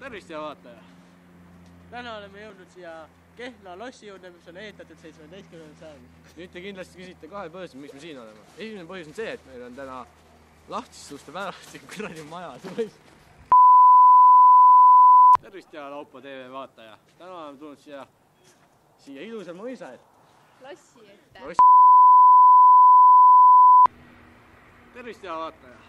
tervist, hea vaataja! Täna oleme jõudnud siia Kehtna lossi juurde, mis on ehitatud 17. sajandil. Nüüd te kindlasti küsite kahel põhjusel, miks me siin oleme. Esimene põhjus on see, et meil on täna lahtiste uste pärast ja kuradi maja tulis. Tervist, hea Laupo TV vaataja! Täna oleme tulnud siia ilusal mõisa ette. Lossi ette. Tervist, hea vaataja!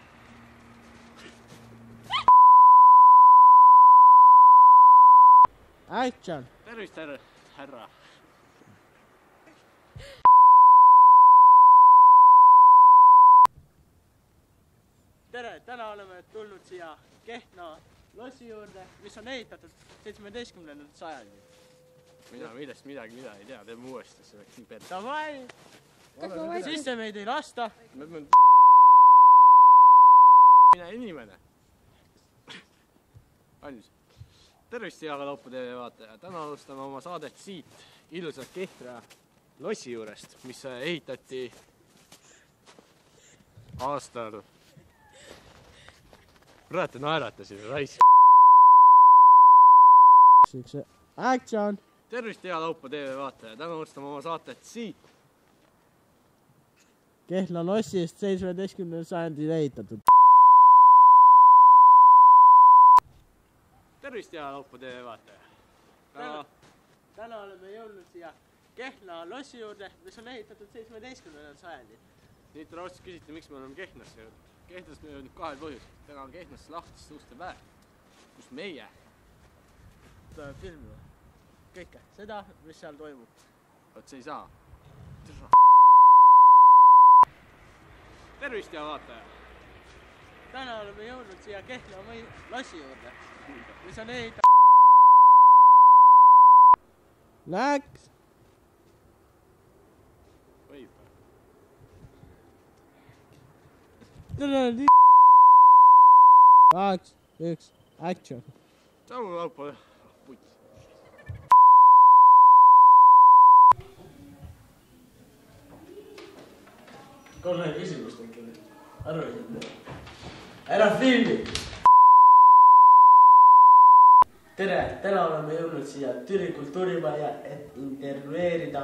Action! Tervist, härra! Tere! Täna oleme tulnud siia Kehtna lossi juurde, mis on ehitatud 17. sajandil. Mina millest midagi ei tea, teeme uuesti, see oleks nii pere. Davai! Sisse meid ei lasta. Mina inimene. Valmis. Tervist, hea Laupo TV vaataja! Täna alustame oma saadet siit ilusalt Kehtna lossi juurest, mis ehitati aastal... Kurat, naeratasin, raisk. Action! Tervist, hea Laupo TV vaataja! Täna alustame oma saadet siit Kehtna lossist 17. sajandil ehitatud. Tervist, hea Laupo TV vaataja! Täna oleme jõudnud siia Kehtna lossi juurde, mis on ehitatud 17. sajandil. Nüüd te raudselt küsite, miks me oleme Kehtnasse jõudnud. Kehtnast me jõudnud kahel põhjusel. Täna on Kehtnas lahtiste uste päev, kus meie filmime kõike seda, mis seal toimub. Vaat see ei saa. Tervist, hea vaataja! Täna oleme jõudnud siia Kehtna lossi juurde, mis on ehitatud... Läks! Võib. 2, 1, action! Tšau, Laupo! Puts! Korne küsimust on küll. Arvasid? Ära filmi! Tere! Täna oleme jõudnud siia Türi kultuurimaja, et intervjueerida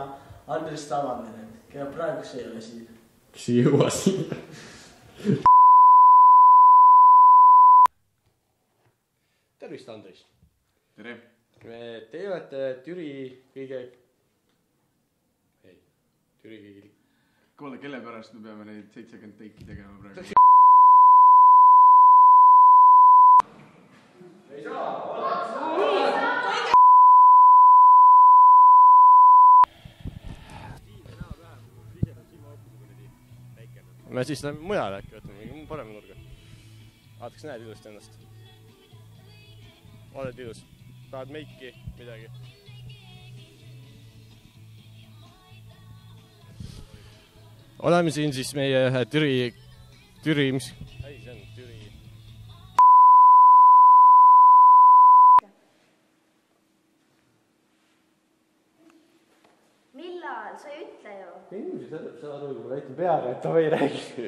Andres Tavameret, keda praegu see ei ole siin. Kas ei jõua siin? Tervist, Andres! Tere! Te olete Türi kõige... Kuule, kelle pärast me peame neid 70 teiki tegema praegu? Ei saa! Me siis läheme mujale äkki, võtame mingi parema nurga. Vaataks, näed ilusti ennast. Oled ilus. Tahad meiki, midagi. Oleme siin siis meie Türi, mis... Ei, see on Türi... Millal? Sa ei ütle ju. Inimesi saad aru, kui ma näitan peale, et ta ei räägi.